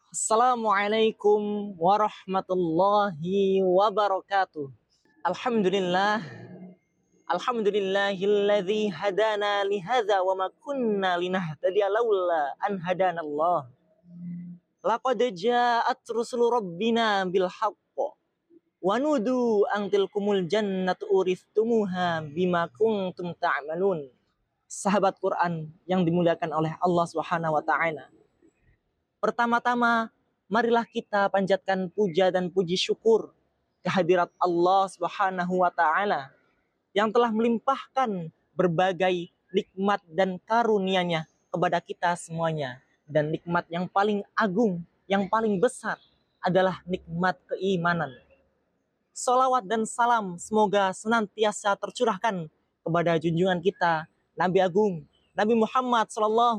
Assalamualaikum warahmatullahi wabarakatuh. Alhamdulillah, alhamdulillahilladzi hadana lihadza wa ma kunna linahtadiya laula an hadanallah. Laqad ja'at rusulu rabbina bil haqq wa nudu an tilkumul jannatu uristumuha bima kuntum ta'malun. Sahabat Quran yang dimuliakan oleh Allah Subhanahu wa taala. Pertama-tama, marilah kita panjatkan puja dan puji syukur kehadirat Allah Subhanahu wa taala yang telah melimpahkan berbagai nikmat dan karunia-Nya kepada kita semuanya. Dan nikmat yang paling agung, yang paling besar adalah nikmat keimanan. Salawat dan salam semoga senantiasa tercurahkan kepada junjungan kita Nabi Agung Nabi Muhammad SAW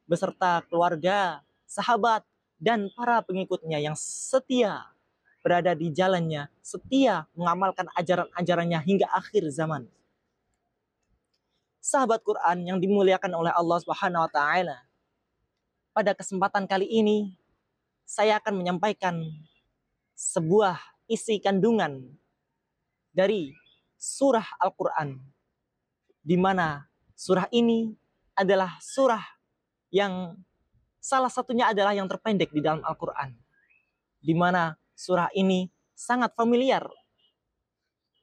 beserta keluarga, sahabat, dan para pengikutnya yang setia berada di jalannya, setia mengamalkan ajaran-ajarannya hingga akhir zaman. Sahabat Quran yang dimuliakan oleh Allah Subhanahu wa taala. Pada kesempatan kali ini saya akan menyampaikan sebuah isi kandungan dari surah Al-Quran, di mana surah ini adalah surah yang salah satunya adalah yang terpendek di dalam Al-Quran, di mana surah ini sangat familiar.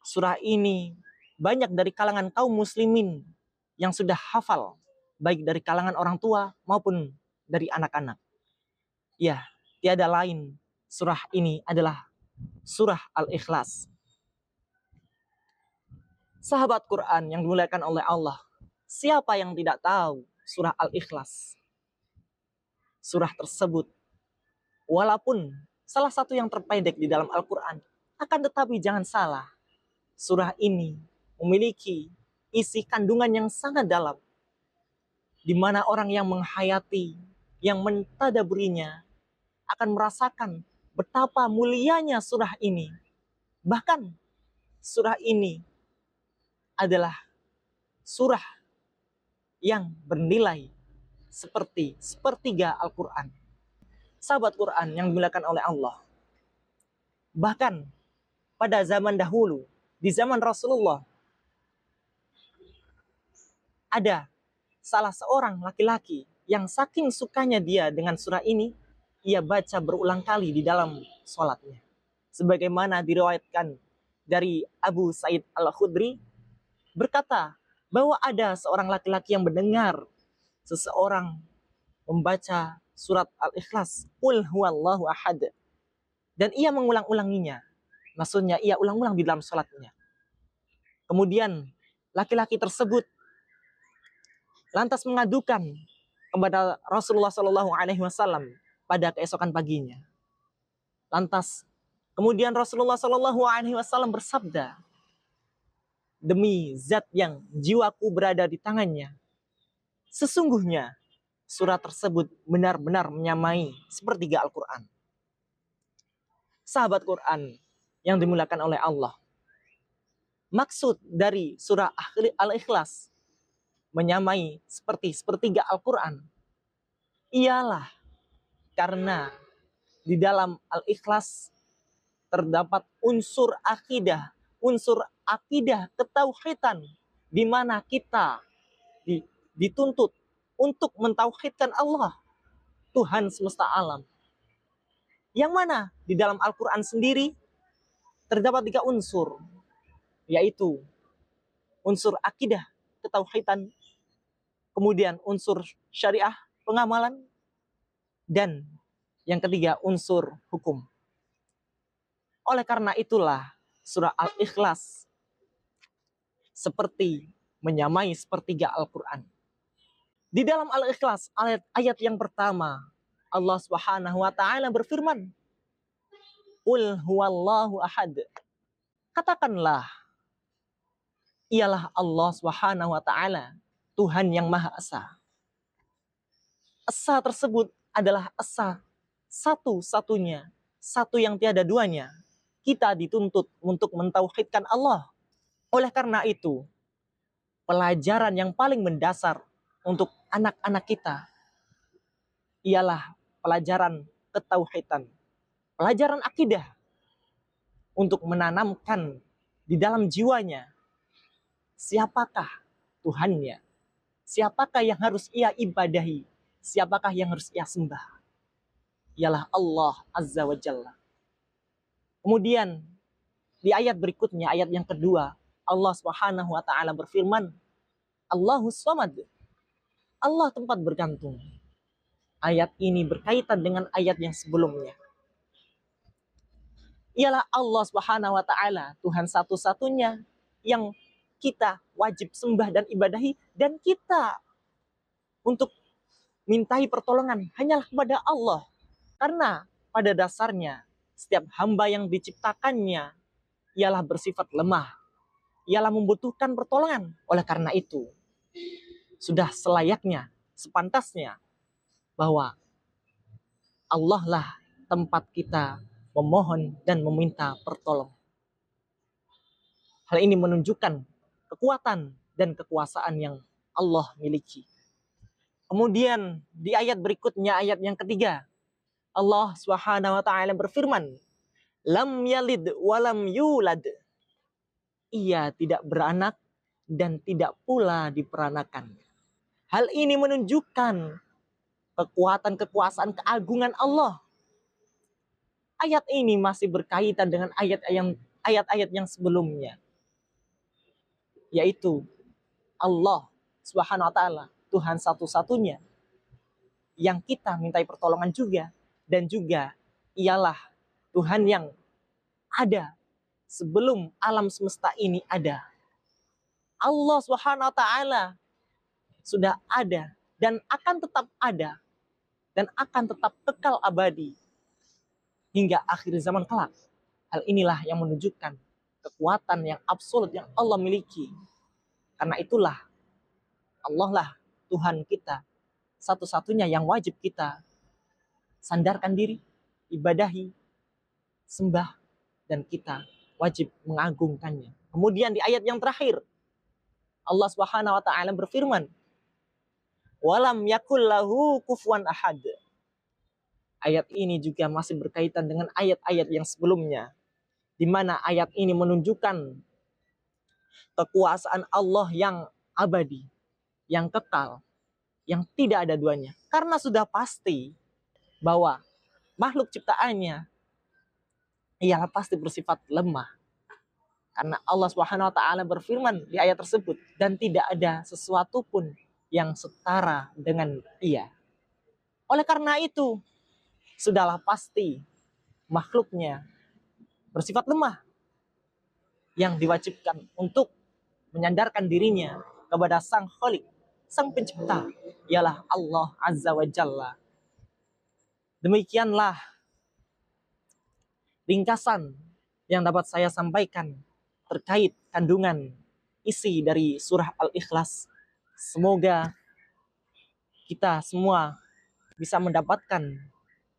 Surah ini banyak dari kalangan kaum muslimin yang sudah hafal, baik dari kalangan orang tua maupun dari anak-anak. Ya, tiada lain surah ini adalah surah Al-Ikhlas. Sahabat Quran yang dimuliakan oleh Allah, siapa yang tidak tahu surah Al-Ikhlas? Surah tersebut, walaupun salah satu yang terpendek di dalam Al-Quran, akan tetapi jangan salah, surah ini memiliki isi kandungan yang sangat dalam, di mana orang yang menghayati, yang mentadaburinya, akan merasakan betapa mulianya surah ini. Bahkan surah ini adalah surah yang bernilai seperti sepertiga Al-Quran. Sahabat Quran yang dimuliakan oleh Allah. Bahkan pada zaman dahulu, di zaman Rasulullah, ada salah seorang laki-laki yang saking sukanya dia dengan surah ini, ia baca berulang kali di dalam sholatnya. Sebagaimana diriwayatkan dari Abu Sa'id Al-Khudri, berkata bahwa ada seorang laki-laki yang mendengar seseorang membaca surat Al-Ikhlas, Qul huwallahu ahad, dan ia mengulang-ulanginya. Maksudnya ia ulang-ulang di dalam sholatnya. Kemudian laki-laki tersebut lantas mengadukan kepada Rasulullah SAW pada keesokan paginya. Lantas kemudian Rasulullah SAW bersabda, demi zat yang jiwaku berada di tangannya, sesungguhnya surat tersebut benar-benar menyamai sepertiga Al-Quran. Sahabat Quran yang dimuliakan oleh Allah, maksud dari surah Al-Ikhlas menyamai seperti sepertiga Al-Quran ialah karena di dalam Al-Ikhlas terdapat unsur akidah ketauhidan, di mana kita dituntut untuk mentauhidkan Allah, Tuhan semesta alam. Yang mana di dalam Al-Quran sendiri terdapat 3 unsur, yaitu unsur akidah ketauhidan, kemudian unsur syariah pengamalan, dan yang ketiga unsur hukum. Oleh karena itulah surah Al-Ikhlas seperti menyamai sepertiga Al-Quran. Di dalam Al-Ikhlas ayat yang pertama, Allah Subhanahu wa taala berfirman, Qul huwallahu ahad. Katakanlah, ialah Allah Subhanahu wa taala, Tuhan yang Maha Esa. Esa tersebut adalah esa satu-satunya, satu yang tiada duanya. Kita dituntut untuk mentauhidkan Allah. Oleh karena itu, pelajaran yang paling mendasar untuk anak-anak kita ialah pelajaran ketauhidan, pelajaran akidah, untuk menanamkan di dalam jiwanya siapakah Tuhannya, siapakah yang harus ia ibadahi, siapakah yang harus ia sembah. Ialah Allah Azza wa Jalla. Kemudian di ayat berikutnya, ayat yang kedua, Allah Subhanahu wa taala berfirman, Allahus Samad, Allah tempat bergantung. Ayat ini berkaitan dengan ayat yang sebelumnya. Ialah Allah Subhanahu wa taala, Tuhan satu-satunya yang kita wajib sembah dan ibadahi, dan kita untuk mintai pertolongan hanyalah kepada Allah. Karena pada dasarnya setiap hamba yang diciptakannya ialah bersifat lemah, ialah membutuhkan pertolongan. Oleh karena itu, sudah selayaknya, sepantasnya bahwa Allah lah tempat kita memohon dan meminta pertolongan. Hal ini menunjukkan kekuatan dan kekuasaan yang Allah miliki. Kemudian di ayat berikutnya, ayat yang ketiga, Allah Subhanahu wa taala berfirman, lam yalid walam yulad. Ia tidak beranak dan tidak pula diperanakan. Hal ini menunjukkan kekuatan, kekuasaan, keagungan Allah. Ayat ini masih berkaitan dengan ayat-ayat yang sebelumnya, yaitu Allah Subhanahu wa taala, Tuhan satu-satunya yang kita mintai pertolongan juga, dan juga ialah Tuhan yang ada sebelum alam semesta ini ada. Allah Subhanahu wa taala sudah ada dan akan tetap ada dan akan tetap kekal abadi hingga akhir zaman kelak. Hal inilah yang menunjukkan kekuatan yang absolut yang Allah miliki. Karena itulah Allah lah Tuhan kita satu-satunya yang wajib kita sandarkan diri, ibadahi, sembah, dan kita wajib mengagungkannya. Kemudian di ayat yang terakhir, Allah Subhanahu wa taala berfirman, walam yakul lahu kufuwan ahad. Ayat ini juga masih berkaitan dengan ayat-ayat yang sebelumnya, di mana ayat ini menunjukkan kekuasaan Allah yang abadi, yang kekal, yang tidak ada duanya. Karena sudah pasti bahwa makhluk ciptaannya ialah pasti bersifat lemah. Karena Allah Subhanahu wa taala berfirman di ayat tersebut, dan tidak ada sesuatu pun yang setara dengan Ia. Oleh karena itu, sudahlah pasti makhluknya bersifat lemah, yang diwajibkan untuk menyandarkan dirinya kepada Sang Khalik, Sang Pencipta, ialah Allah Azza wa Jalla. Demikianlah ringkasan yang dapat saya sampaikan terkait kandungan isi dari surah Al-Ikhlas. Semoga kita semua bisa mendapatkan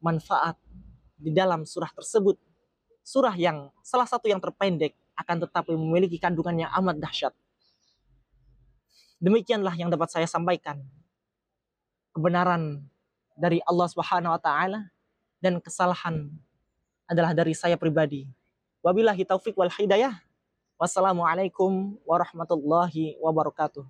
manfaat di dalam surah tersebut. Surah yang salah satu yang terpendek, akan tetapi memiliki kandungan yang amat dahsyat. Demikianlah yang dapat saya sampaikan. Kebenaran dari Allah Subhanahu wa taala dan kesalahan adalah dari saya pribadi. Wabillahi taufik wal hidayah. Wassalamualaikum warahmatullahi wabarakatuh.